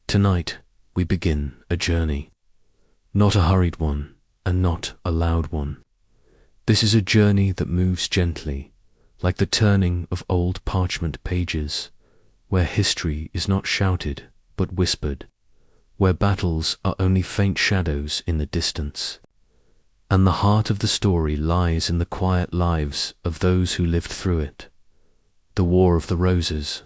Tonight, we begin a journey. Not a hurried one, and not a loud one. This is a journey that moves gently, like the turning of old parchment pages, where history is not shouted, but whispered, where battles are only faint shadows in the distance. And the heart of the story lies in the quiet lives of those who lived through it. The War of the Roses.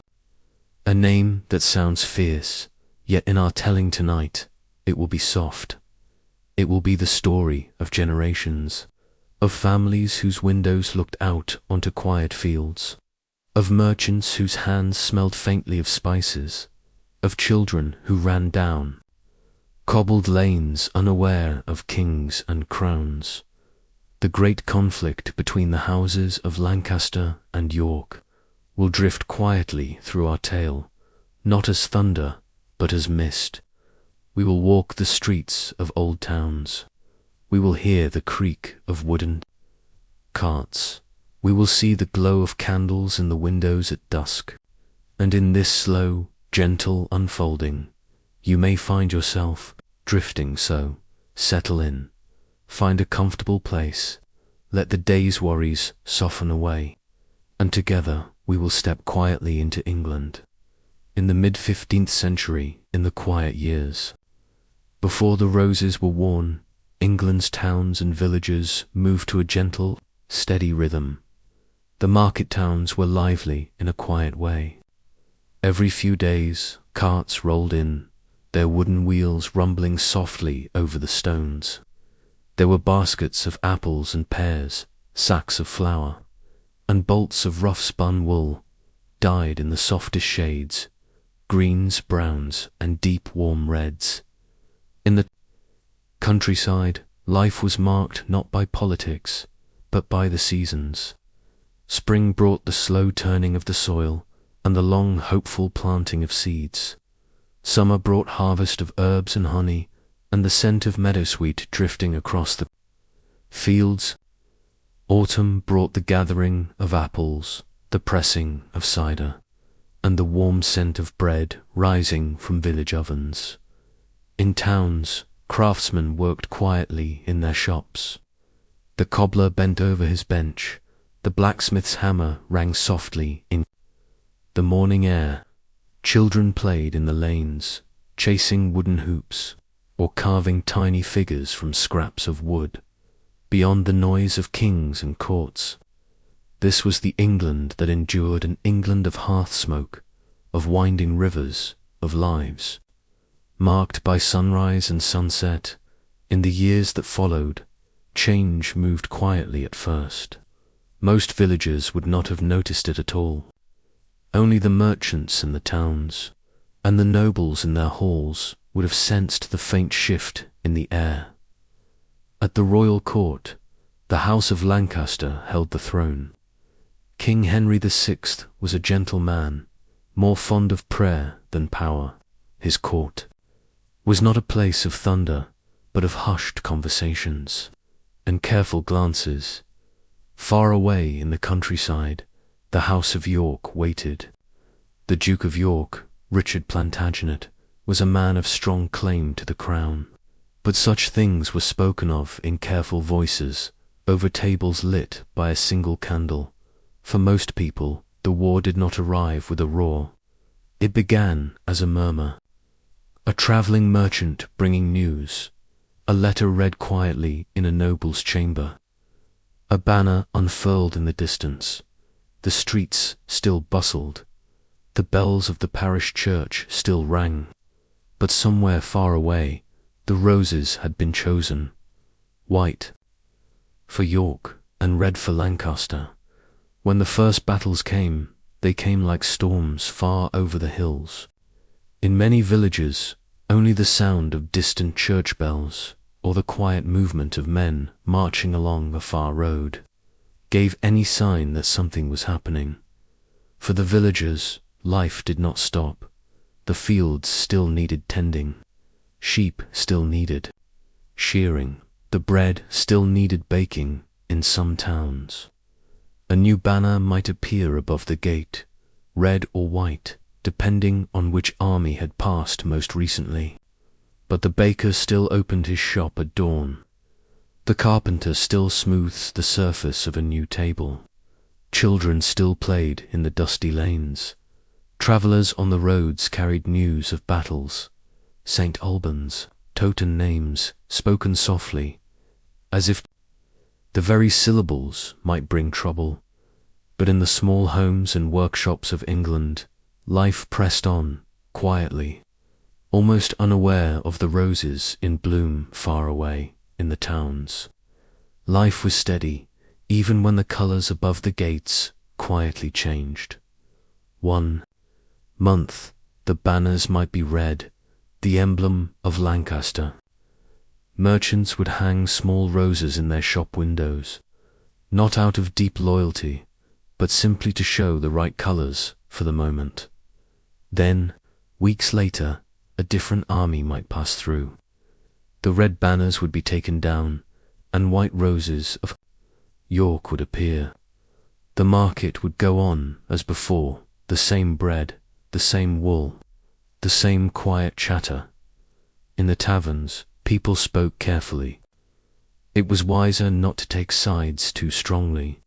A name that sounds fierce, yet in our telling tonight, it will be soft. It will be the story of generations, of families whose windows looked out onto quiet fields, of merchants whose hands smelled faintly of spices, of children who ran down cobbled lanes unaware of kings and crowns. The great conflict between the houses of Lancaster and York will drift quietly through our tale, not as thunder, but as mist. We will walk the streets of old towns. We will hear the creak of wooden carts. We will see the glow of candles in the windows at dusk. And in this slow, gentle unfolding, you may find yourself drifting. So, settle in, find a comfortable place, let the day's worries soften away, and together we will step quietly into England, in the mid-15th century, in the quiet years. Before the roses were worn, England's towns and villages moved to a gentle, steady rhythm. The market towns were lively in a quiet way. Every few days, carts rolled in, their wooden wheels rumbling softly over the stones. There were baskets of apples and pears, sacks of flour, and bolts of rough-spun wool, dyed in the softest shades, greens, browns, and deep warm reds. In the countryside, life was marked not by politics, but by the seasons. Spring brought the slow turning of the soil and the long, hopeful planting of seeds. Summer brought harvest of herbs and honey, and the scent of meadowsweet drifting across the fields. Autumn brought the gathering of apples, the pressing of cider, and the warm scent of bread rising from village ovens. In towns, craftsmen worked quietly in their shops. The cobbler bent over his bench, the blacksmith's hammer rang softly in the morning air. Children played in the lanes, chasing wooden hoops, or carving tiny figures from scraps of wood, beyond the noise of kings and courts. This was the England that endured, an England of hearth smoke, of winding rivers, of lives, marked by sunrise and sunset. In the years that followed, change moved quietly at first. Most villagers would not have noticed it at all. Only the merchants in the towns, and the nobles in their halls, would have sensed the faint shift in the air. At the royal court, the House of Lancaster held the throne. King Henry VI was a gentle man, more fond of prayer than power. His court was not a place of thunder, but of hushed conversations and careful glances. Far away in the countryside, the House of York waited. The Duke of York, Richard Plantagenet, was a man of strong claim to the crown, but such things were spoken of in careful voices, over tables lit by a single candle. For most people, the war did not arrive with a roar. It began as a murmur. A travelling merchant bringing news, a letter read quietly in a noble's chamber, a banner unfurled in the distance. The streets still bustled, the bells of the parish church still rang, but somewhere far away, the roses had been chosen, white for York and red for Lancaster. When the first battles came, they came like storms far over the hills. In many villages, only the sound of distant church bells or the quiet movement of men marching along a far road gave any sign that something was happening. For the villagers, life did not stop. The fields still needed tending. Sheep still needed shearing. The bread still needed baking in some towns. A new banner might appear above the gate, red or white, depending on which army had passed most recently. But the baker still opened his shop at dawn. The carpenter still smooths the surface of a new table. Children still played in the dusty lanes. Travellers on the roads carried news of battles, St. Albans, Teuton names spoken softly, as if the very syllables might bring trouble. But in the small homes and workshops of England, life pressed on, quietly, almost unaware of the roses in bloom far away in the towns. Life was steady, even when the colours above the gates quietly changed. 1 month, the banners might be red, the emblem of Lancaster. Merchants would hang small roses in their shop windows, not out of deep loyalty, but simply to show the right colours for the moment. Then, weeks later, a different army might pass through. The red banners would be taken down, and white roses of York would appear. The market would go on as before, the same bread, the same wool, the same quiet chatter. In the taverns, people spoke carefully. It was wiser not to take sides too strongly.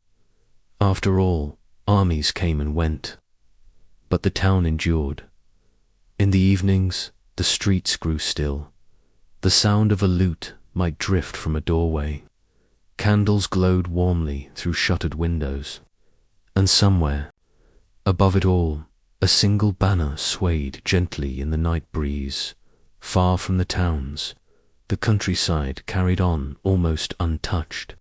After all, armies came and went. But the town endured. In the evenings, the streets grew still. The sound of a lute might drift from a doorway. Candles glowed warmly through shuttered windows. And somewhere, above it all, a single banner swayed gently in the night breeze. Far from the towns, the countryside carried on almost untouched.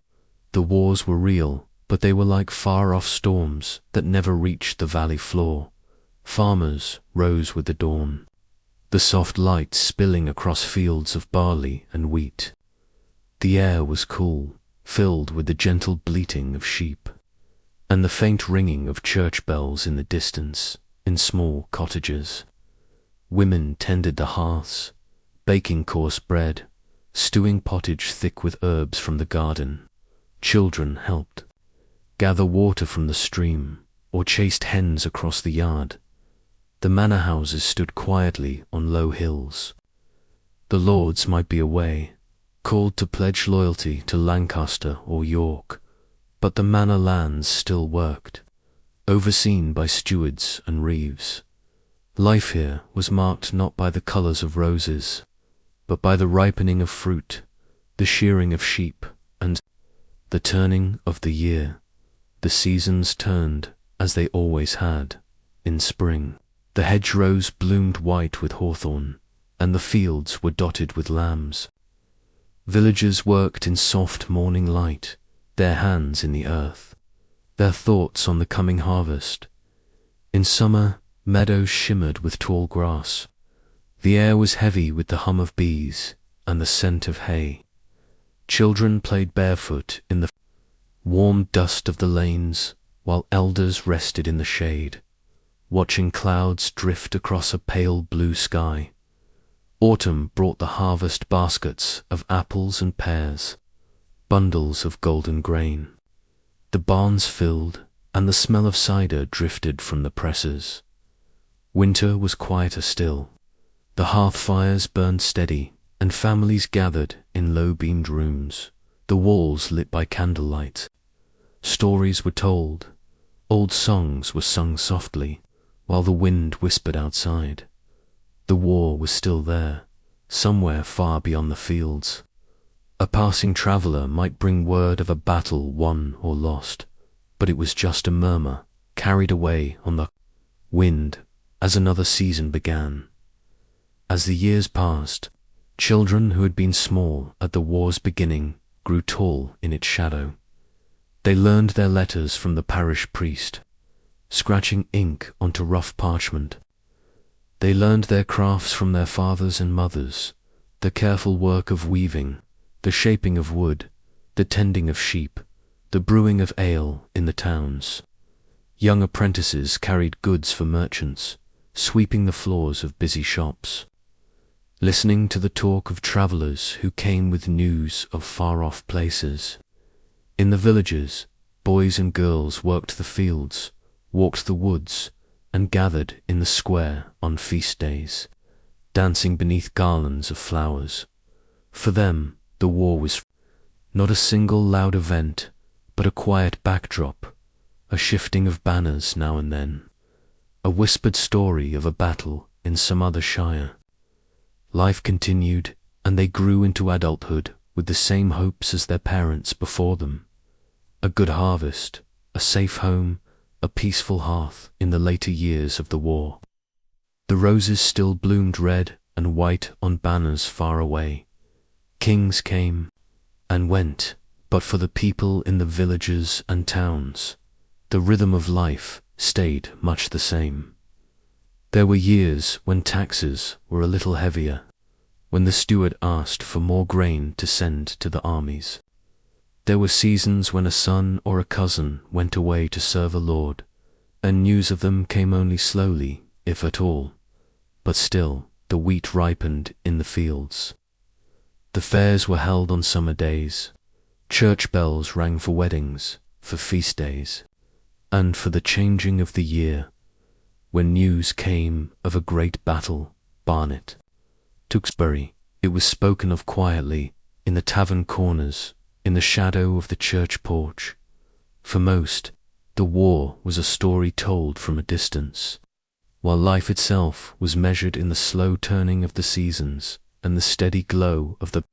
The wars were real, but they were like far-off storms that never reached the valley floor. Farmers rose with the dawn, the soft light spilling across fields of barley and wheat. The air was cool, filled with the gentle bleating of sheep, and the faint ringing of church bells in the distance, in small cottages. Women tended the hearths, baking coarse bread, stewing pottage thick with herbs from the garden. Children helped gather water from the stream, or chased hens across the yard. The manor houses stood quietly on low hills. The lords might be away, called to pledge loyalty to Lancaster or York, but the manor lands still worked, overseen by stewards and reeves. Life here was marked not by the colours of roses, but by the ripening of fruit, the shearing of sheep, and the turning of the year. The seasons turned, as they always had, in spring. The hedgerows bloomed white with hawthorn, and the fields were dotted with lambs. Villagers worked in soft morning light, their hands in the earth, their thoughts on the coming harvest. In summer, meadows shimmered with tall grass. The air was heavy with the hum of bees and the scent of hay. Children played barefoot in the warm dust of the lanes, while elders rested in the shade, watching clouds drift across a pale blue sky. Autumn brought the harvest baskets of apples and pears, bundles of golden grain. The barns filled, and the smell of cider drifted from the presses. Winter was quieter still. The hearth fires burned steady, and families gathered in low-beamed rooms, the walls lit by candlelight. Stories were told, old songs were sung softly, while the wind whispered outside. The war was still there, somewhere far beyond the fields. A passing traveller might bring word of a battle won or lost, but it was just a murmur, carried away on the wind as another season began. As the years passed, children who had been small at the war's beginning grew tall in its shadow. They learned their letters from the parish priest, scratching ink onto rough parchment. They learned their crafts from their fathers and mothers, the careful work of weaving, the shaping of wood, the tending of sheep, the brewing of ale in the towns. Young apprentices carried goods for merchants, sweeping the floors of busy shops, listening to the talk of travellers who came with news of far-off places. In the villages, boys and girls worked the fields, walked the woods, and gathered in the square on feast days, dancing beneath garlands of flowers. For them, the war was not a single loud event, but a quiet backdrop, a shifting of banners now and then, a whispered story of a battle in some other shire. Life continued, and they grew into adulthood with the same hopes as their parents before them. A good harvest, a safe home, a peaceful hearth in the later years of the war. The roses still bloomed red and white on banners far away. Kings came and went, but for the people in the villages and towns, the rhythm of life stayed much the same. There were years when taxes were a little heavier, when the steward asked for more grain to send to the armies. There were seasons when a son or a cousin went away to serve a lord, and news of them came only slowly, if at all. But still, the wheat ripened in the fields. The fairs were held on summer days. Church bells rang for weddings, for feast days, and for the changing of the year. When news came of a great battle, Barnet, Tewkesbury, it was spoken of quietly, in the tavern corners, in the shadow of the church porch. For most, the war was a story told from a distance, while life itself was measured in the slow turning of the seasons and the steady glow of the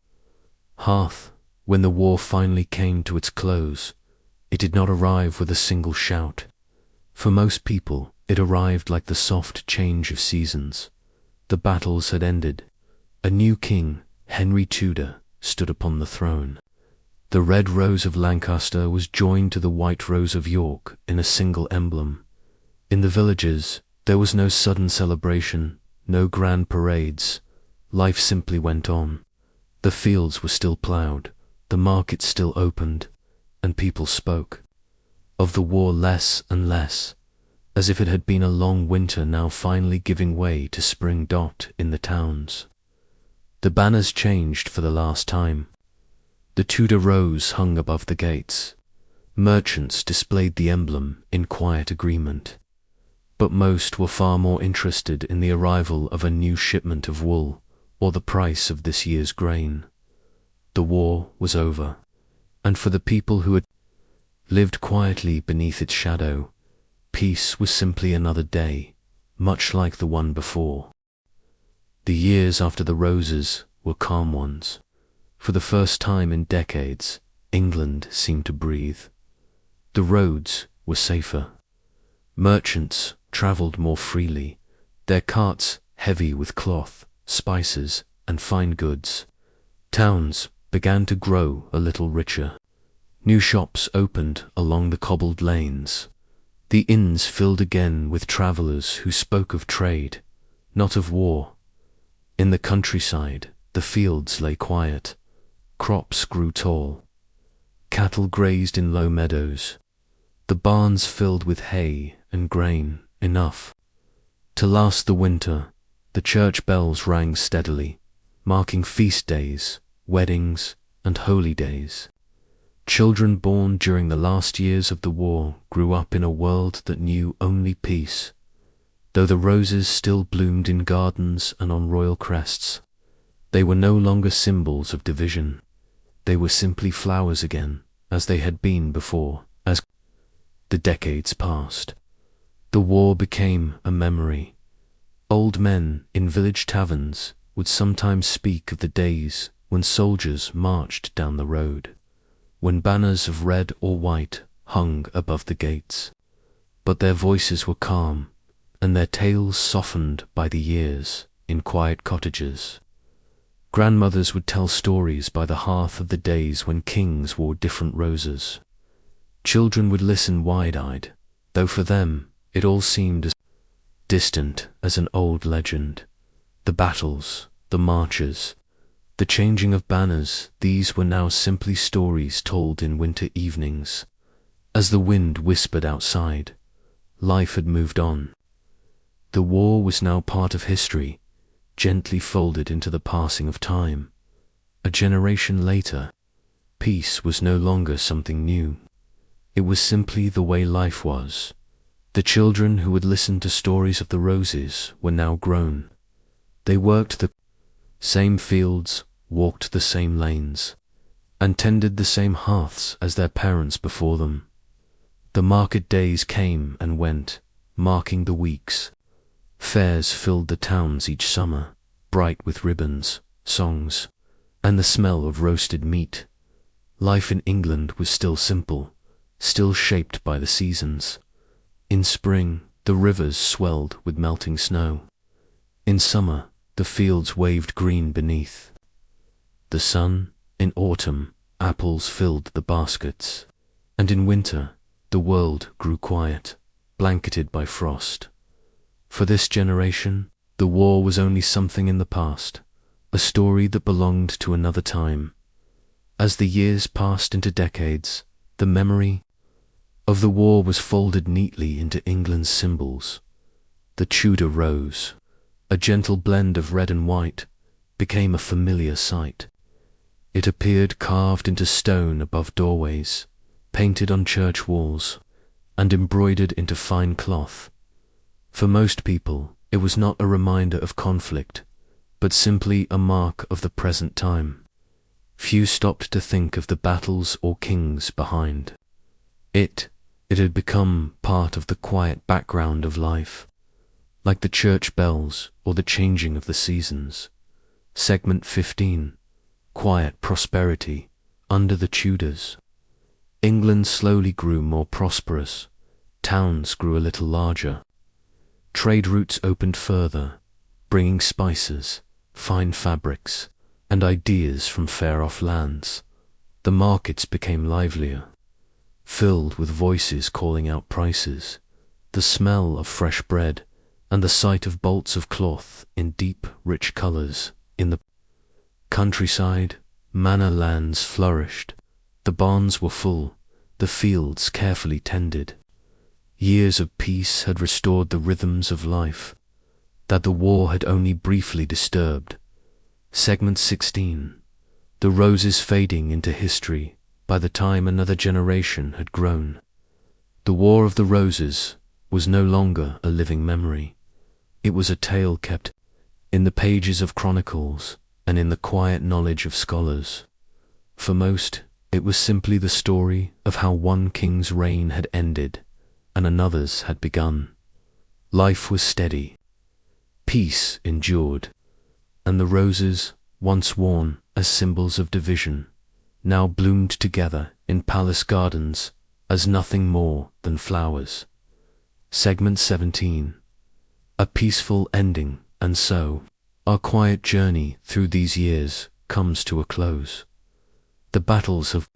hearth. When the war finally came to its close, it did not arrive with a single shout. For most people, it arrived like the soft change of seasons. The battles had ended. A new king, Henry Tudor, stood upon the throne. The red rose of Lancaster was joined to the white rose of York in a single emblem. In the villages, there was no sudden celebration, no grand parades. Life simply went on. The fields were still ploughed, the markets still opened, and people spoke of the war less and less, as if it had been a long winter now finally giving way to spring. In the towns, the banners changed for the last time. The Tudor rose hung above the gates. Merchants displayed the emblem in quiet agreement. But most were far more interested in the arrival of a new shipment of wool or the price of this year's grain. The war was over, and for the people who had lived quietly beneath its shadow, peace was simply another day, much like the one before. The years after the roses were calm ones. For the first time in decades, England seemed to breathe. The roads were safer. Merchants travelled more freely, their carts heavy with cloth, spices, and fine goods. Towns began to grow a little richer. New shops opened along the cobbled lanes. The inns filled again with travellers who spoke of trade, not of war. In the countryside, the fields lay quiet. Crops grew tall. Cattle grazed in low meadows. The barns filled with hay and grain, enough to last the winter. The church bells rang steadily, marking feast days, weddings, and holy days. Children born during the last years of the war grew up in a world that knew only peace. Though the roses still bloomed in gardens and on royal crests, they were no longer symbols of division. They were simply flowers again, as they had been before. As the decades passed, the war became a memory. Old men in village taverns would sometimes speak of the days when soldiers marched down the road, when banners of red or white hung above the gates. But their voices were calm, and their tales softened by the years in quiet cottages. Grandmothers would tell stories by the hearth of the days when kings wore different roses. Children would listen wide-eyed, though for them it all seemed as distant as an old legend. The battles, the marches, the changing of banners, these were now simply stories told in winter evenings. As the wind whispered outside, life had moved on. The war was now part of history, gently folded into the passing of time. A generation later, peace was no longer something new. It was simply the way life was, The children who had listened to stories of the roses were now grown. They worked the same fields, walked the same lanes, and tended the same hearths as their parents before them. The market days came and went, marking the weeks. Fairs filled the towns each summer, bright with ribbons, songs, and the smell of roasted meat. Life in England was still simple, still shaped by the seasons. In spring, the rivers swelled with melting snow. In summer, the fields waved green beneath the sun. In autumn, apples filled the baskets. And in winter, the world grew quiet, blanketed by frost. For this generation, the war was only something in the past, a story that belonged to another time. As the years passed into decades, the memory of the war was folded neatly into England's symbols. The Tudor rose, a gentle blend of red and white, became a familiar sight. It appeared carved into stone above doorways, painted on church walls, and embroidered into fine cloth. For most people, it was not a reminder of conflict, but simply a mark of the present time. Few stopped to think of the battles or kings behind. It had become part of the quiet background of life, like the church bells or the changing of the seasons. Segment 15. Quiet prosperity under the Tudors. England slowly grew more prosperous. Towns grew a little larger. Trade routes opened further, bringing spices, fine fabrics, and ideas from far-off lands. The markets became livelier, filled with voices calling out prices. The smell of fresh bread and the sight of bolts of cloth in deep, rich colors. In the countryside, manor lands flourished. The barns were full, the fields carefully tended. Years of peace had restored the rhythms of life that the war had only briefly disturbed. Segment 16. The roses fading into history by the time another generation had grown. The War of the Roses was no longer a living memory. It was a tale kept in the pages of chronicles and in the quiet knowledge of scholars. For most, it was simply the story of how one king's reign had ended and another's had begun. Life was steady. Peace endured, and the roses, once worn as symbols of division, now bloomed together in palace gardens as nothing more than flowers. Segment 17. A peaceful ending, and so, our quiet journey through these years comes to a close. The battles have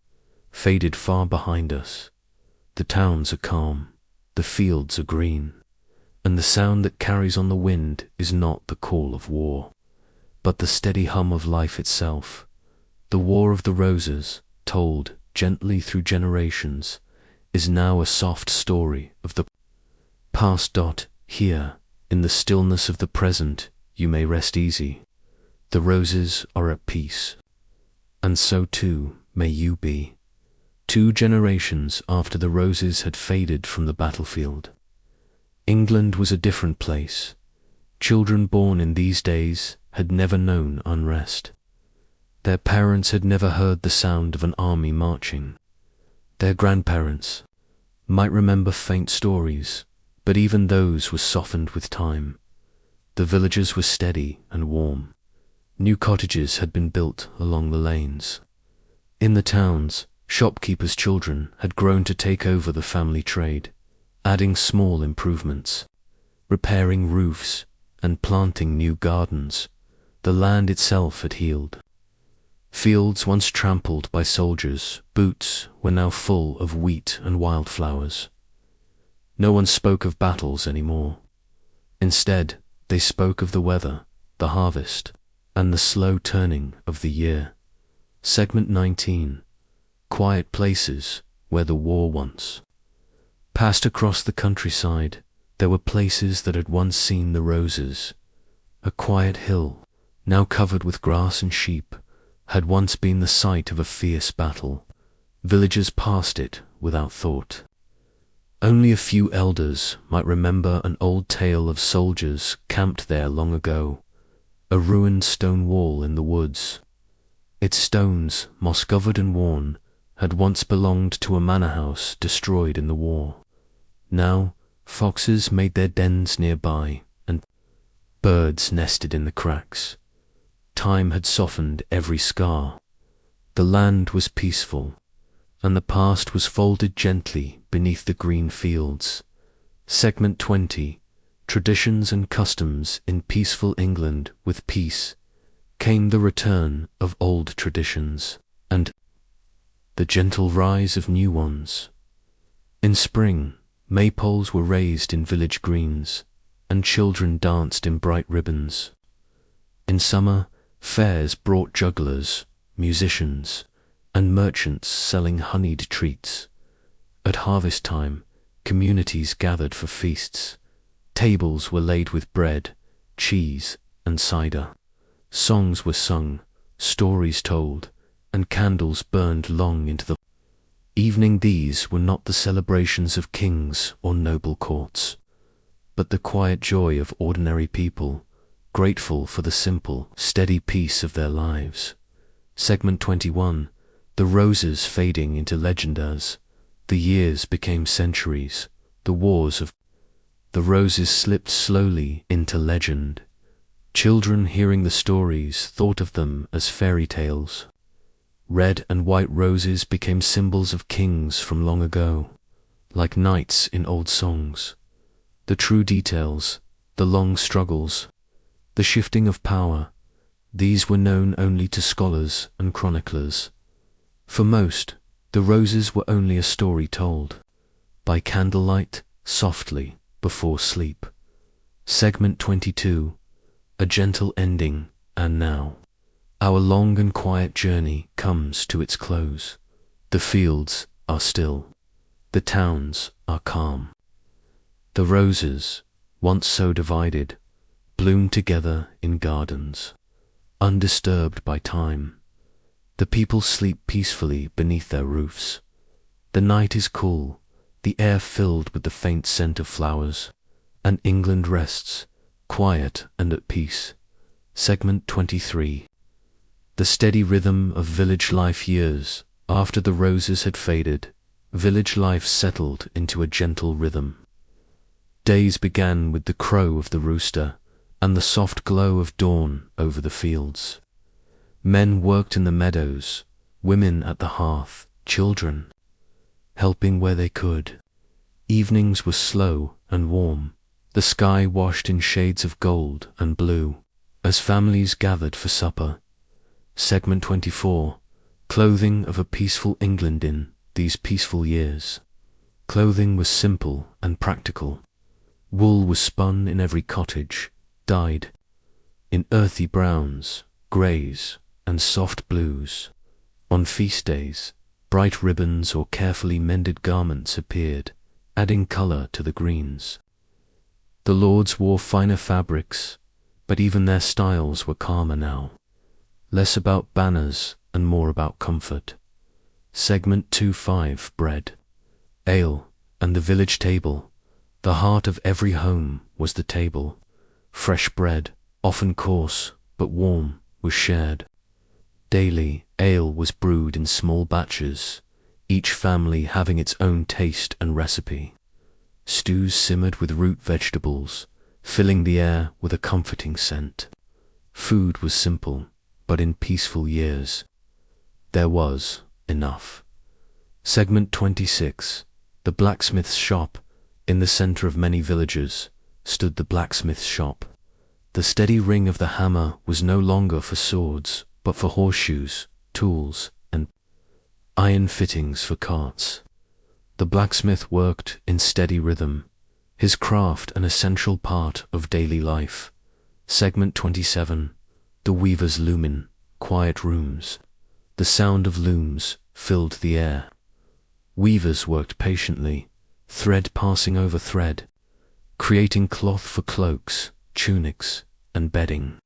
faded far behind us. The towns are calm, the fields are green, and the sound that carries on the wind is not the call of war, but the steady hum of life itself. The War of the Roses, told gently through generations, is now a soft story of the past. Here, in the stillness of the present, you may rest easy. The roses are at peace, and so too may you be. 2 generations after the roses had faded from the battlefield, England was a different place. Children born in these days had never known unrest. Their parents had never heard the sound of an army marching. Their grandparents might remember faint stories, but even those were softened with time. The villages were steady and warm. New cottages had been built along the lanes. In the towns, shopkeepers' children had grown to take over the family trade, adding small improvements, repairing roofs, and planting new gardens. The land itself had healed. Fields once trampled by soldiers' boots were now full of wheat and wildflowers. No one spoke of battles anymore. Instead, they spoke of the weather, the harvest, and the slow turning of the year. Segment 19. Quiet places where the war once passed. Across the countryside, there were places that had once seen the roses. A quiet hill, now covered with grass and sheep, had once been the site of a fierce battle. Villagers passed it without thought. Only a few elders might remember an old tale of soldiers camped there long ago, a ruined stone wall in the woods. Its stones, moss-covered and worn, had once belonged to a manor house destroyed in the war. Now, foxes made their dens nearby, and birds nested in the cracks. Time had softened every scar. The land was peaceful, and the past was folded gently beneath the green fields. Segment 20. Traditions and customs in peaceful England. With peace came the return of old traditions, and the gentle rise of new ones. In spring, maypoles were raised in village greens, and children danced in bright ribbons. In summer, fairs brought jugglers, musicians, and merchants selling honeyed treats. At harvest time, communities gathered for feasts. Tables were laid with bread, cheese, and cider. Songs were sung, stories told, and candles burned long into the evening. These were not the celebrations of kings or noble courts, but the quiet joy of ordinary people, grateful for the simple, steady peace of their lives. Segment 21. The roses fading into legend as the years became centuries. The wars of the roses slipped slowly into legend. Children hearing the stories thought of them as fairy tales. Red and white roses became symbols of kings from long ago, like knights in old songs. The true details, the long struggles, the shifting of power, these were known only to scholars and chroniclers. For most, the roses were only a story told by candlelight, softly, before sleep. Segment 22. A gentle ending, and now our long and quiet journey comes to its close. The fields are still, the towns are calm. The roses, once so divided, bloom together in gardens, undisturbed by time. The people sleep peacefully beneath their roofs. The night is cool, the air filled with the faint scent of flowers, and England rests, quiet and at peace. Segment 23. The steady rhythm of village life. Years after the roses had faded, village life settled into a gentle rhythm. Days began with the crow of the rooster and the soft glow of dawn over the fields. Men worked in the meadows, women at the hearth, children helping where they could. Evenings were slow and warm, the sky washed in shades of gold and blue, as families gathered for supper. Segment 24. Clothing of a peaceful England in these peaceful years. Clothing was simple and practical. Wool was spun in every cottage, dyed in earthy browns, greys, and soft blues. On feast days, bright ribbons or carefully mended garments appeared, adding colour to the greens. The lords wore finer fabrics, but even their styles were calmer now, less about banners and more about comfort. Segment 25. Bread, ale, and the village table. The heart of every home was the table. Fresh bread, often coarse but warm, was shared. Daily, ale was brewed in small batches, each family having its own taste and recipe. Stews simmered with root vegetables, filling the air with a comforting scent. Food was simple, but in peaceful years, there was enough. Segment 26. The blacksmith's shop. In the centre of many villages stood the blacksmith's shop. The steady ring of the hammer was no longer for swords, but for horseshoes, tools, and iron fittings for carts. The blacksmith worked in steady rhythm, his craft an essential part of daily life. Segment 27. The weaver's loom. Quiet rooms. The sound of looms filled the air. Weavers worked patiently, thread passing over thread, creating cloth for cloaks, tunics, and bedding.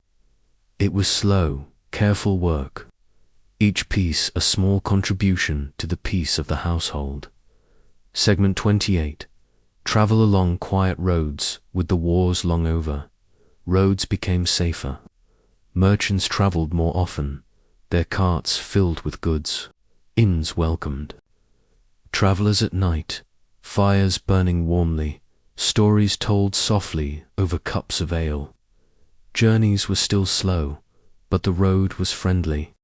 It was slow, careful work, each piece a small contribution to the peace of the household. Segment 28. Travel along quiet roads with the wars long over. Roads became safer. Merchants traveled more often, their carts filled with goods. Inns welcomed travelers at night, fires burning warmly, stories told softly over cups of ale. Journeys were still slow, but the road was friendly.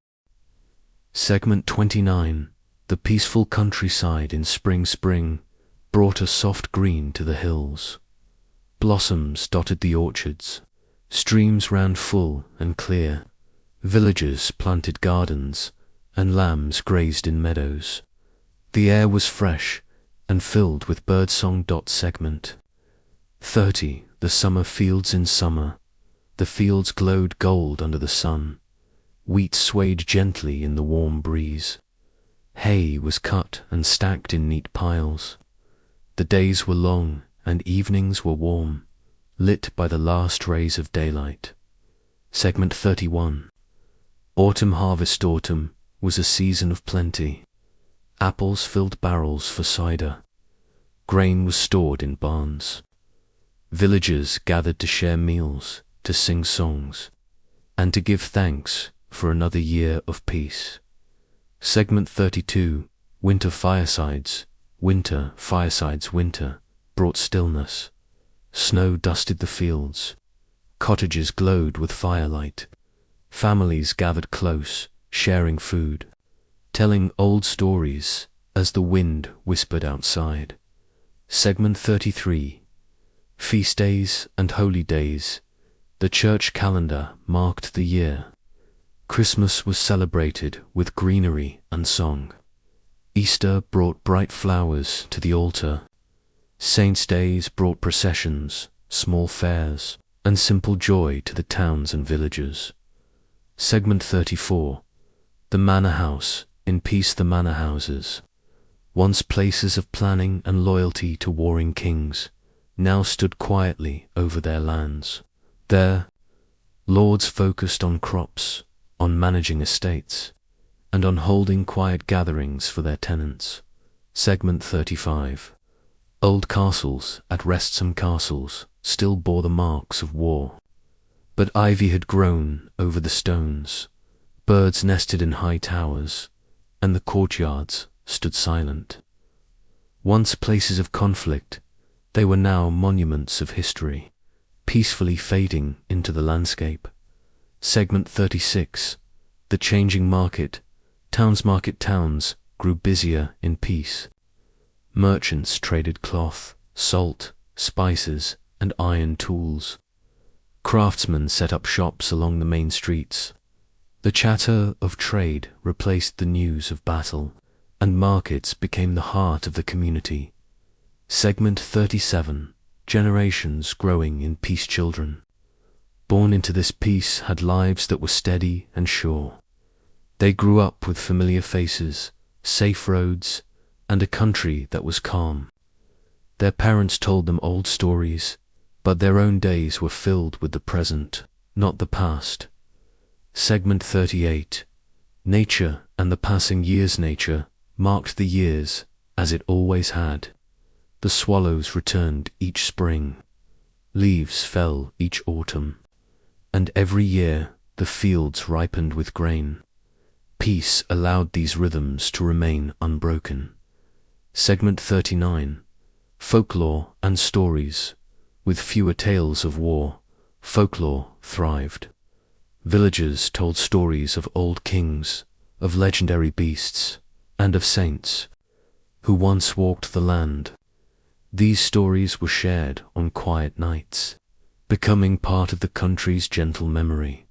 Segment 29. The peaceful countryside in spring brought a soft green to the hills. Blossoms dotted the orchards. Streams ran full and clear. Villagers planted gardens, and lambs grazed in meadows. The air was fresh and filled with birdsong. Segment 30. The summer fields in summer. The fields glowed gold under the sun. Wheat swayed gently in the warm breeze. Hay was cut and stacked in neat piles. The days were long and evenings were warm, lit by the last rays of daylight. Segment 31. Autumn harvest. Autumn was a season of plenty. Apples filled barrels for cider. Grain was stored in barns. Villagers gathered to share meals, to sing songs, and to give thanks for another year of peace. Segment 32. Winter firesides. Winter firesides. Winter brought stillness. Snow dusted the fields. Cottages glowed with firelight. Families gathered close, sharing food, telling old stories as the wind whispered outside. Segment 33. Feast days and holy days. The church calendar marked the year. Christmas was celebrated with greenery and song. Easter brought bright flowers to the altar. Saints' days brought processions, small fairs, and simple joy to the towns and villages. Segment 34. The manor house. In peace the manor houses, once places of planning and loyalty to warring kings, now stood quietly over their lands. There, lords focused on crops, on managing estates, and on holding quiet gatherings for their tenants. Segment 35. Old castles at rest. Some castles still bore the marks of war, but ivy had grown over the stones. Birds nested in high towers, and the courtyards stood silent. Once places of conflict, they were now monuments of history, peacefully fading into the landscape. Segment 36. The changing market. Towns grew busier in peace. Merchants traded cloth, salt, spices, and iron tools. Craftsmen set up shops along the main streets. The chatter of trade replaced the news of battle, and markets became the heart of the community. Segment 37. Generations growing in peace. Children born into this peace had lives that were steady and sure. They grew up with familiar faces, safe roads, and a country that was calm. Their parents told them old stories, but their own days were filled with the present, not the past. Segment 38. Nature and the passing years. Nature marked the years as it always had. The swallows returned each spring. Leaves fell each autumn. And every year the fields ripened with grain. Peace allowed these rhythms to remain unbroken. Segment 39. Folklore and stories. With fewer tales of war, folklore thrived. Villagers told stories of old kings, of legendary beasts, and of saints who once walked the land. These stories were shared on quiet nights, becoming part of the country's gentle memory.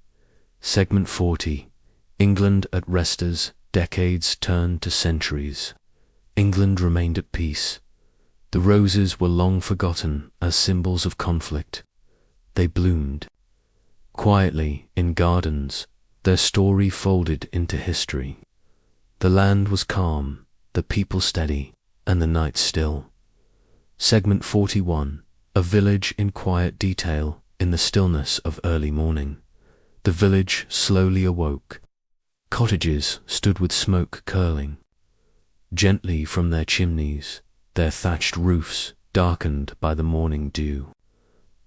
Segment 40. England at rest. As decades turned to centuries, England remained at peace. The roses were long forgotten as symbols of conflict. They bloomed quietly in gardens, their story folded into history. The land was calm, the people steady, and the night still. Segment 41. A village in quiet detail. In the stillness of early morning, the village slowly awoke. Cottages stood with smoke curling gently from their chimneys, their thatched roofs darkened by the morning dew.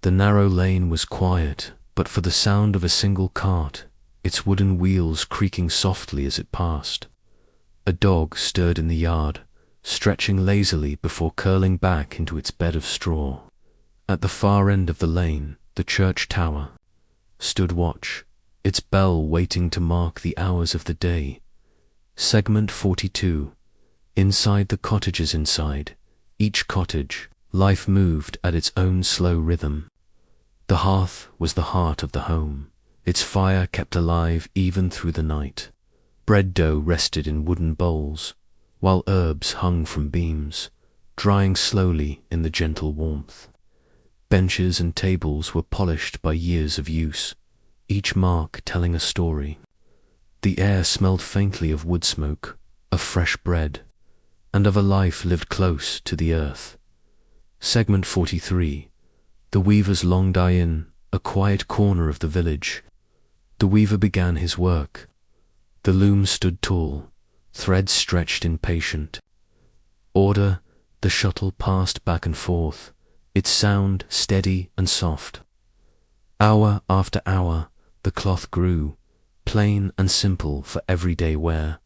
The narrow lane was quiet, but for the sound of a single cart, its wooden wheels creaking softly as it passed. A dog stirred in the yard, stretching lazily before curling back into its bed of straw. At the far end of the lane, the church tower stood watch, its bell waiting to mark the hours of the day. Segment 42. Inside the cottages inside, each cottage, life moved at its own slow rhythm. The hearth was the heart of the home, its fire kept alive even through the night. Bread dough rested in wooden bowls, while herbs hung from beams, drying slowly in the gentle warmth. Benches and tables were polished by years of use, each mark telling a story. The air smelled faintly of wood smoke, of fresh bread, and of a life lived close to the earth. Segment 43. The weaver's long die-in, a quiet corner of the village. The weaver began his work. The loom stood tall, threads stretched in patient order. The shuttle passed back and forth, its sound steady and soft. Hour after hour, the cloth grew, plain and simple for everyday wear,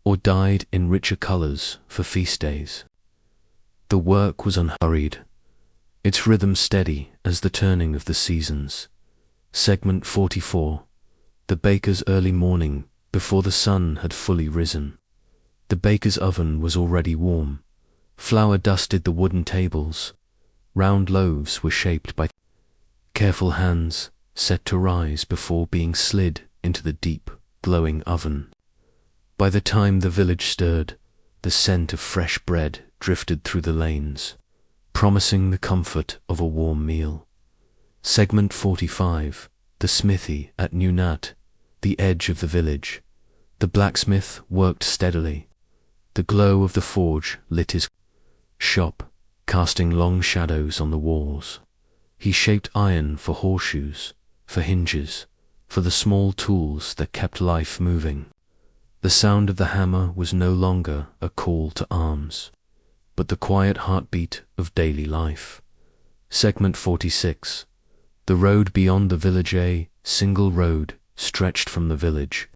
or dyed in richer colors for feast days. The work was unhurried, its rhythm steady as the turning of the seasons. Segment 44. The baker's early morning, before the sun had fully risen. The baker's oven was already warm. Flour dusted the wooden tables. Round loaves were shaped by careful hands, set to rise before being slid into the deep, glowing oven. By the time the village stirred, the scent of fresh bread drifted through the lanes, promising the comfort of a warm meal. Segment 45. The smithy at New Nat, the edge of the village. The blacksmith worked steadily. The glow of the forge lit his shop, casting long shadows on the walls. He shaped iron for horseshoes, for hinges, for the small tools that kept life moving. The sound of the hammer was no longer a call to arms, but the quiet heartbeat of daily life. Segment 46. The road beyond the village, a single road stretched from the village,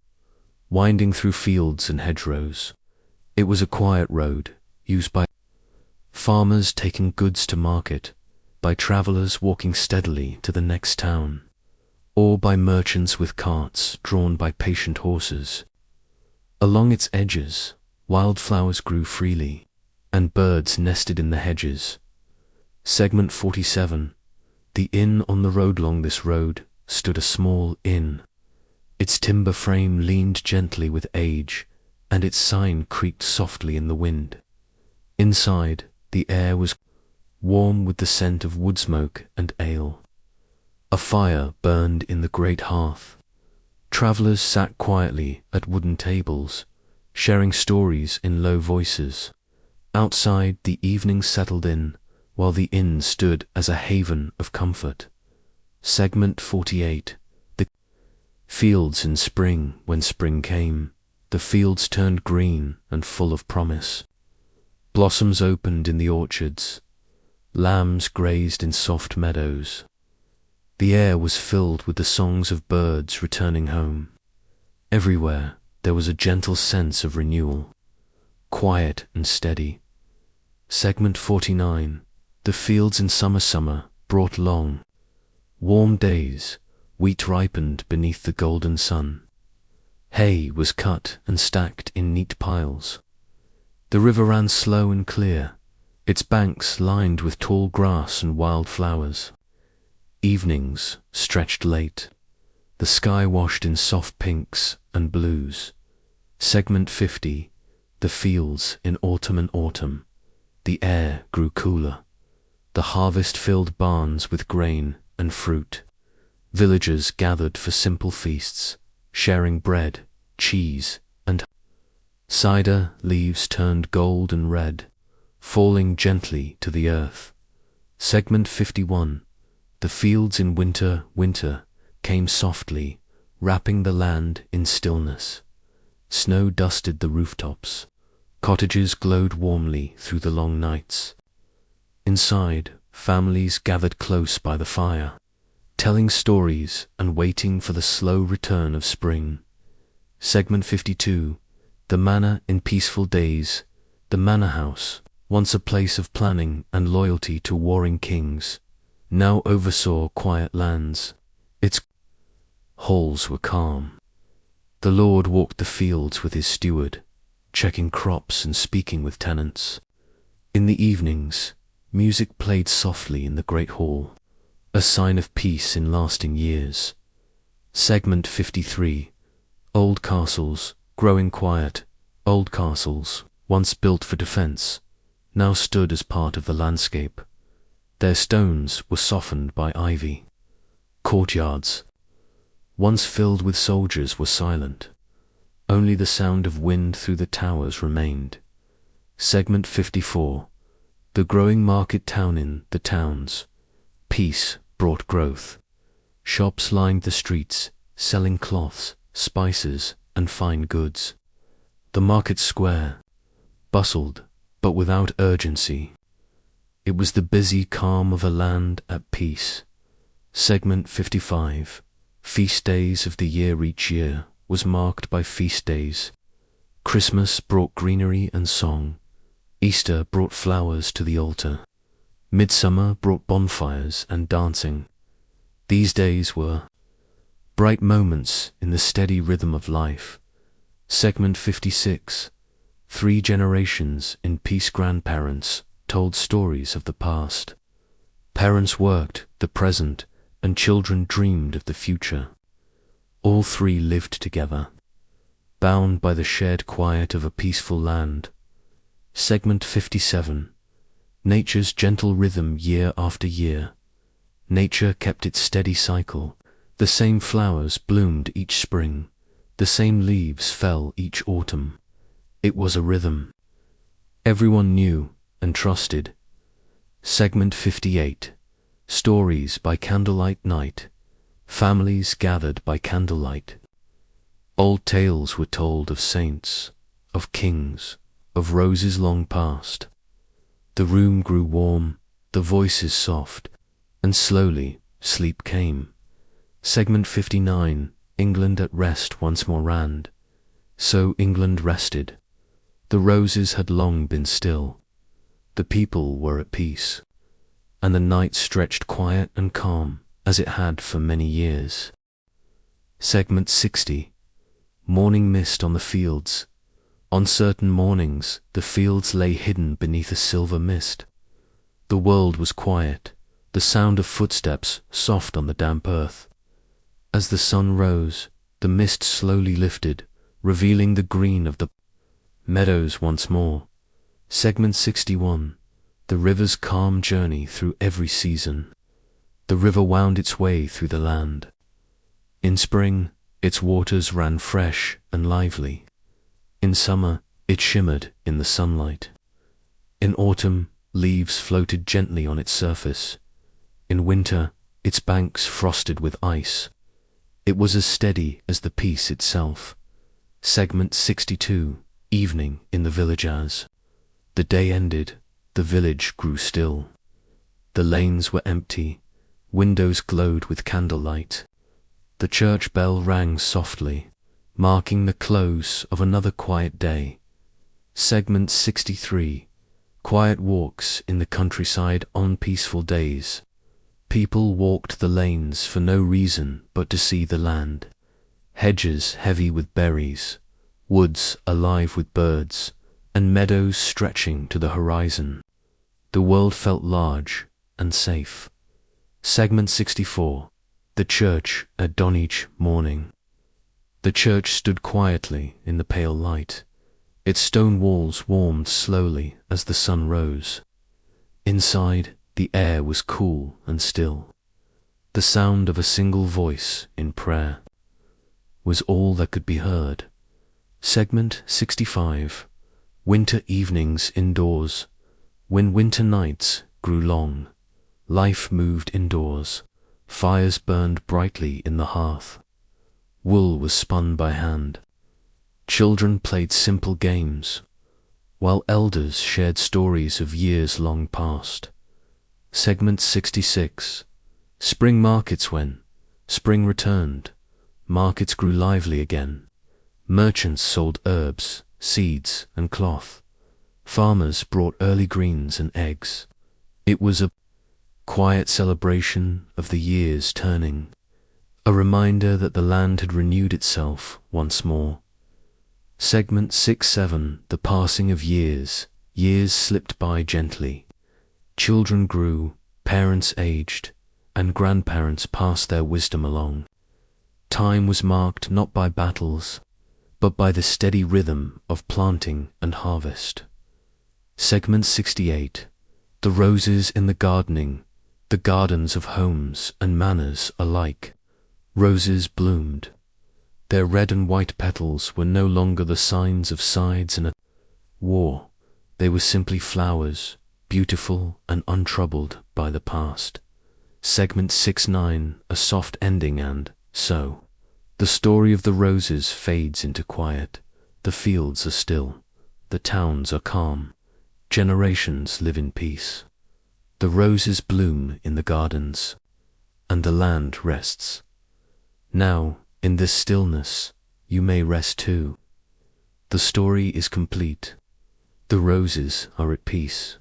winding through fields and hedgerows. It was a quiet road, used by farmers taking goods to market, by travellers walking steadily to the next town, or by merchants with carts drawn by patient horses. Along its edges, wildflowers grew freely, and birds nested in the hedges. Segment 47. The inn on the road. Along this road stood a small inn. Its timber frame leaned gently with age, and its sign creaked softly in the wind. Inside, the air was warm with the scent of wood smoke and ale. A fire burned in the great hearth. Travellers sat quietly at wooden tables, sharing stories in low voices. Outside, the evening settled in, while the inn stood as a haven of comfort. Segment 48. The fields in spring. When spring came, the fields turned green and full of promise. Blossoms opened in the orchards. Lambs grazed in soft meadows. The air was filled with the songs of birds returning home. Everywhere there was a gentle sense of renewal, quiet and steady. Segment 49. The fields in summer brought long, warm days. Wheat ripened beneath the golden sun. Hay was cut and stacked in neat piles. The river ran slow and clear, its banks lined with tall grass and wild flowers. Evenings stretched late. The sky washed in soft pinks and blues. Segment 50. The fields in autumn. The air grew cooler. The harvest filled barns with grain and fruit. Villagers gathered for simple feasts, sharing bread, cheese, and cider. Leaves turned gold and red, falling gently to the earth. Segment 51. The fields in winter came softly, wrapping the land in stillness. Snow dusted the rooftops. Cottages glowed warmly through the long nights. Inside, families gathered close by the fire, telling stories and waiting for the slow return of spring. Segment 52. The Manor in Peaceful Days. The manor house, once a place of planning and loyalty to warring kings, now oversaw quiet lands. Its halls were calm. The lord walked the fields with his steward, checking crops and speaking with tenants. In the evenings, music played softly in the great hall, a sign of peace in lasting years. Segment 53. Old castles, growing quiet. Old castles, once built for defense, now stood as part of the landscape. Their stones were softened by ivy. Courtyards, once filled with soldiers, were silent. Only the sound of wind through the towers remained. Segment 54. The growing market town. In the towns, peace brought growth. Shops lined the streets, selling cloths, spices, and fine goods. The market square bustled, but without urgency. It was the busy calm of a land at peace. Segment 55. Feast days of the year. Each year was marked by feast days. Christmas brought greenery and song. Easter brought flowers to the altar. Midsummer brought bonfires and dancing. These days were bright moments in the steady rhythm of life. Segment 56. 3 generations in peace. Grandparents told stories of the past. Parents worked the present, and children dreamed of the future. All 3 lived together, bound by the shared quiet of a peaceful land. Segment 57. Nature's gentle rhythm. Year after year, nature kept its steady cycle. The same flowers bloomed each spring. The same leaves fell each autumn. It was a rhythm everyone knew and trusted. Segment 58. Stories by candlelight night. Families gathered by candlelight. Old tales were told of saints, of kings, of roses long past. The room grew warm, the voices soft, and slowly sleep came. Segment 59. England at rest. Once more ran. So England rested. The roses had long been still. The people were at peace, and the night stretched quiet and calm as it had for many years. Segment 60. Morning mist on the fields. On certain mornings, the fields lay hidden beneath a silver mist. The world was quiet, the sound of footsteps soft on the damp earth. As the sun rose, the mist slowly lifted, revealing the green of the meadows once more. Segment 61. The river's calm journey through every season. The river wound its way through the land. In spring, its waters ran fresh and lively. In summer, it shimmered in the sunlight. In autumn, leaves floated gently on its surface. In winter, its banks frosted with ice. It was as steady as the peace itself. Segment 62. Evening in the village. As the day ended, the village grew still. The lanes were empty. Windows glowed with candlelight. The church bell rang softly, marking the close of another quiet day. Segment 63. Quiet walks in the countryside on peaceful days. People walked the lanes for no reason but to see the land. Hedges heavy with berries, woods alive with birds, and meadows stretching to the horizon. The world felt large and safe. Segment 64. The church at dawn each morning. The church stood quietly in the pale light. Its stone walls warmed slowly as the sun rose. Inside, the air was cool and still. The sound of a single voice in prayer was all that could be heard. Segment 65. Winter evenings indoors. When winter nights grew long, life moved indoors. Fires burned brightly in the hearth. Wool was spun by hand. Children played simple games, while elders shared stories of years long past. Segment 66. Spring markets. When spring returned, markets grew lively again. Merchants sold herbs, seeds, and cloth. Farmers brought early greens and eggs. It was a quiet celebration of the years turning, a reminder that the land had renewed itself once more. Segment 67. The passing of years. Years slipped by gently. Children grew, parents aged, and grandparents passed their wisdom along. Time was marked not by battles, but by the steady rhythm of planting and harvest. Segment 68. The roses in the gardening, the gardens of homes and manors alike. Roses bloomed. Their red and white petals were no longer the signs of sides and a war. They were simply flowers, beautiful and untroubled by the past. Segment 69. A soft ending. And so the story of the roses fades into quiet. The fields are still. The towns are calm. Generations live in peace. The roses bloom in the gardens, and the land rests. Now, in this stillness, you may rest too. The story is complete. The roses are at peace.